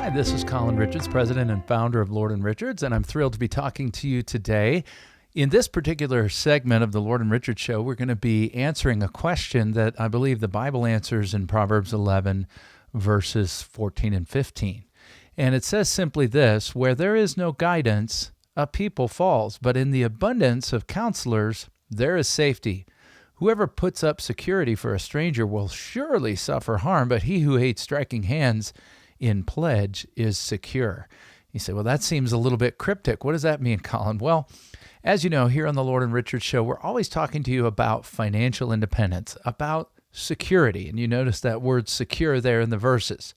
Hi, this is Colin Richards, president and founder of Lord & Richards, and I'm thrilled to be talking to you today. In this particular segment of the Lord & Richards Show, we're going to be answering a question that I believe the Bible answers in Proverbs 11, verses 14 and 15. And it says simply this: where there is no guidance, a people falls, but in the abundance of counselors, there is safety. Whoever puts up security for a stranger will surely suffer harm, but he who hates striking hands in pledge is secure. You say, well, that seems a little bit cryptic. What does that mean, Colin? Well, as you know, here on the Lord & Richards Show, we're always talking to you about financial independence, about security. And you notice that word secure there in the verses.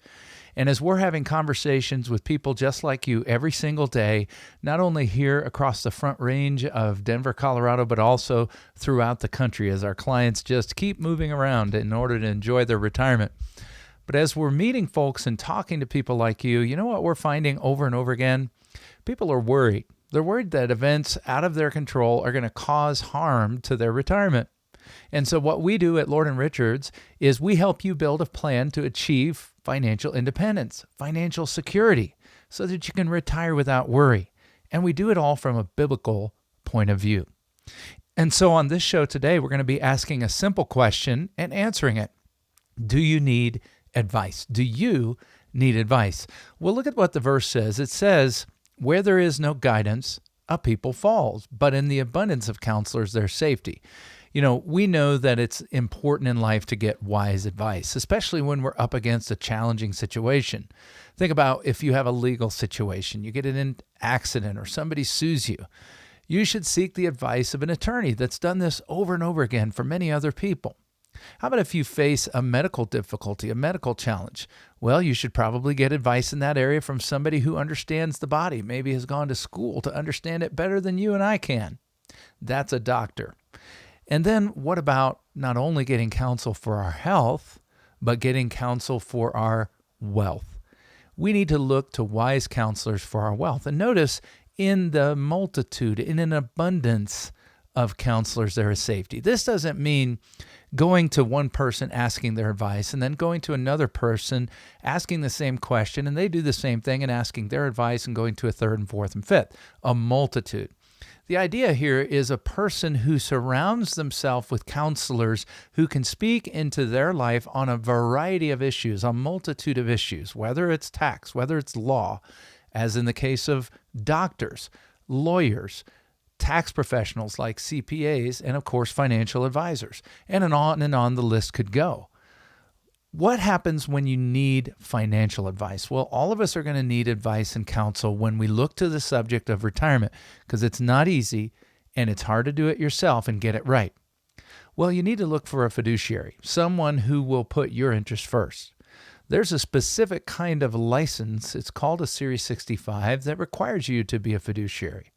And as we're having conversations with people just like you every single day, not only here across the Front Range of Denver, Colorado, but also throughout the country as our clients just keep moving around in order to enjoy their retirement. But as we're meeting folks and talking to people like you know what we're finding over and over again? People are worried. They're worried that events out of their control are going to cause harm to their retirement. And so what we do at Lord & Richards is we help you build a plan to achieve financial independence, financial security, so that you can retire without worry. And we do it all from a biblical point of view. And so on this show today, we're going to be asking a simple question and answering it. Do you need advice? Do you need advice? Well, look at what the verse says. It says, where there is no guidance, a people falls, but in the abundance of counselors, there's safety. You know, we know that it's important in life to get wise advice, especially when we're up against a challenging situation. Think about if you have a legal situation, you get in an accident or somebody sues you. You should seek the advice of an attorney that's done this over and over again for many other people. How about if you face a medical difficulty, a medical challenge? Well, you should probably get advice in that area from somebody who understands the body, maybe has gone to school to understand it better than you and I can. That's a doctor. And then what about not only getting counsel for our health, but getting counsel for our wealth? We need to look to wise counselors for our wealth. And notice in the multitude, in an abundance of counselors, there is safety. This doesn't mean going to one person asking their advice and then going to another person asking the same question and they do the same thing and asking their advice and going to a third and fourth and fifth. A multitude. The idea here is a person who surrounds themselves with counselors who can speak into their life on a variety of issues, a multitude of issues, whether it's tax, whether it's law, as in the case of doctors, lawyers, tax professionals like CPAs, and of course, financial advisors. And on the list could go. What happens when you need financial advice? Well, all of us are going to need advice and counsel when we look to the subject of retirement because it's not easy and it's hard to do it yourself and get it right. Well, you need to look for a fiduciary, someone who will put your interest first. There's a specific kind of license, it's called a Series 65, that requires you to be a fiduciary.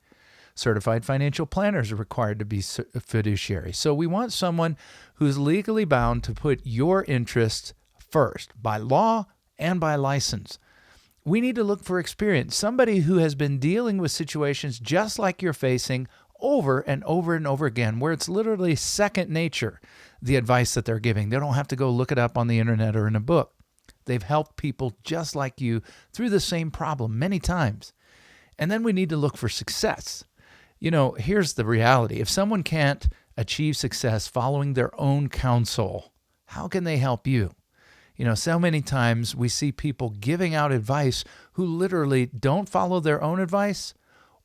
Certified financial planners are required to be fiduciary. So we want someone who's legally bound to put your interests first, by law and by license. We need to look for experience, somebody who has been dealing with situations just like you're facing over and over and over again, where it's literally second nature, the advice that they're giving. They don't have to go look it up on the internet or in a book. They've helped people just like you through the same problem many times. And then we need to look for success. You know, here's the reality. If someone can't achieve success following their own counsel, how can they help you? You know, so many times we see people giving out advice who literally don't follow their own advice,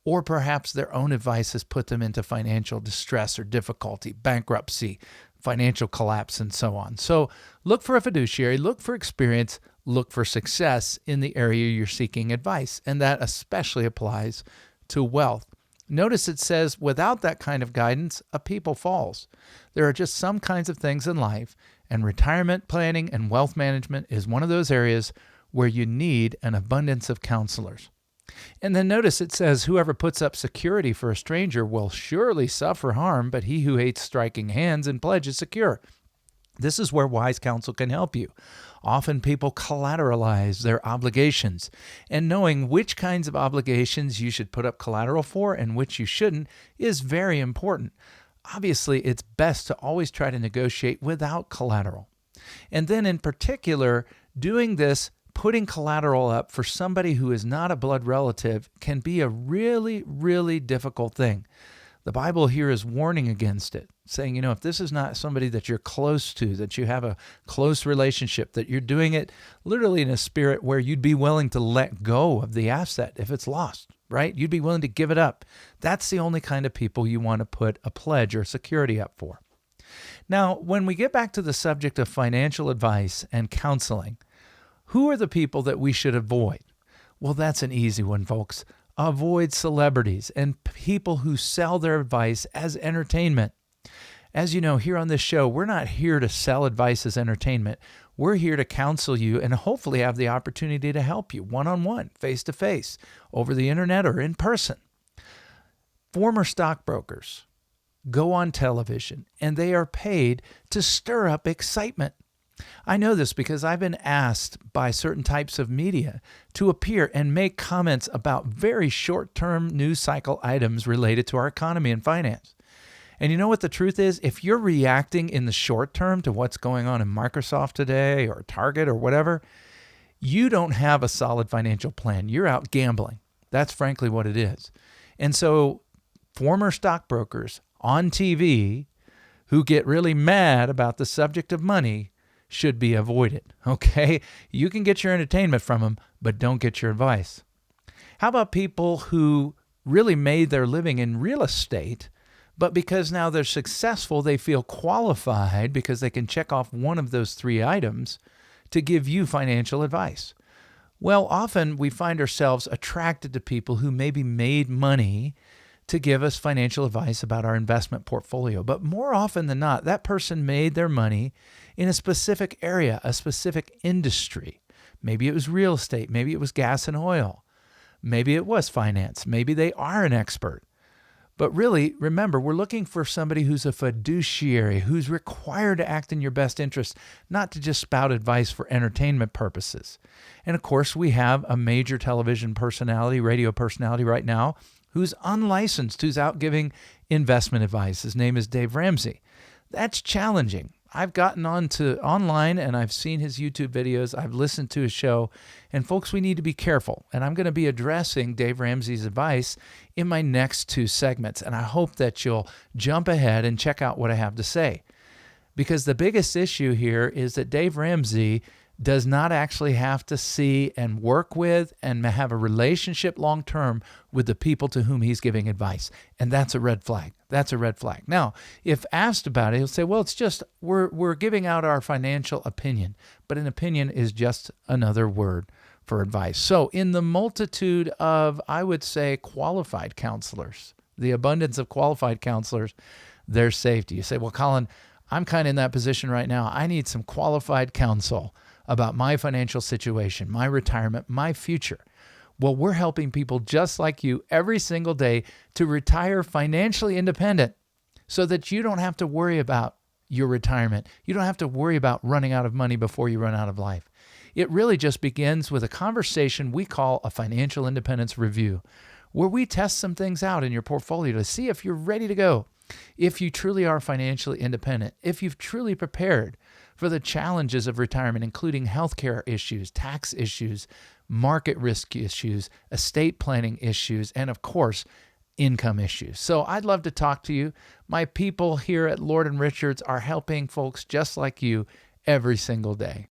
or perhaps their own advice has put them into financial distress or difficulty, bankruptcy, financial collapse, and so on. So look for a fiduciary, look for experience, look for success in the area you're seeking advice. And that especially applies to wealth. Notice it says, without that kind of guidance, a people falls. There are just some kinds of things in life, and retirement planning and wealth management is one of those areas where you need an abundance of counselors. And then notice it says, whoever puts up security for a stranger will surely suffer harm, but he who hates striking hands in pledge is secure. This is where wise counsel can help you. Often people collateralize their obligations, and knowing which kinds of obligations you should put up collateral for and which you shouldn't is very important. Obviously, it's best to always try to negotiate without collateral. And then in particular, doing this putting collateral up for somebody who is not a blood relative can be a really, really difficult thing. The Bible here is warning against it, saying, if this is not somebody that you're close to, that you have a close relationship, that you're doing it literally in a spirit where you'd be willing to let go of the asset if it's lost, right? You'd be willing to give it up. That's the only kind of people you want to put a pledge or security up for. Now, when we get back to the subject of financial advice and counseling, who are the people that we should avoid? Well, that's an easy one, folks. Avoid celebrities and people who sell their advice as entertainment. As you know, here on this show, we're not here to sell advice as entertainment. We're here to counsel you and hopefully have the opportunity to help you one-on-one, face-to-face, over the internet or in person. Former stockbrokers go on television and they are paid to stir up excitement. I know this because I've been asked by certain types of media to appear and make comments about very short-term news cycle items related to our economy and finance. And you know what the truth is? If you're reacting in the short term to what's going on in Microsoft today or Target or whatever, you don't have a solid financial plan. You're out gambling. That's frankly what it is. And so former stockbrokers on TV who get really mad about the subject of money should be avoided, okay? You can get your entertainment from them, but don't get your advice. How about people who really made their living in real estate, but because now they're successful, they feel qualified because they can check off one of those three items to give you financial advice? Well, often we find ourselves attracted to people who maybe made money to give us financial advice about our investment portfolio. But more often than not, that person made their money in a specific area, a specific industry. Maybe it was real estate. Maybe it was gas and oil. Maybe it was finance. Maybe they are an expert. But really, remember, we're looking for somebody who's a fiduciary, who's required to act in your best interest, not to just spout advice for entertainment purposes. And of course, we have a major television personality, radio personality right now, who's unlicensed, who's out giving investment advice. His name is Dave Ramsey. That's challenging. I've gotten online and I've seen his YouTube videos. I've listened to his show. And folks, we need to be careful. And I'm going to be addressing Dave Ramsey's advice in my next two segments. And I hope that you'll jump ahead and check out what I have to say. Because the biggest issue here is that Dave Ramsey does not actually have to see and work with and have a relationship long-term with the people to whom he's giving advice. And that's a red flag. That's a red flag. Now, if asked about it, he'll say, well, it's just we're giving out our financial opinion. But an opinion is just another word for advice. So in the multitude of, I would say, qualified counselors, the abundance of qualified counselors, there's safety. You say, well, Colin, I'm kind of in that position right now. I need some qualified counsel about my financial situation, my retirement, my future. Well, we're helping people just like you every single day to retire financially independent so that you don't have to worry about your retirement. You don't have to worry about running out of money before you run out of life. It really just begins with a conversation we call a financial independence review, where we test some things out in your portfolio to see if you're ready to go, if you truly are financially independent, if you've truly prepared for the challenges of retirement, including healthcare issues, tax issues, market risk issues, estate planning issues, and of course, income issues. So I'd love to talk to you. My people here at Lord & Richards are helping folks just like you every single day.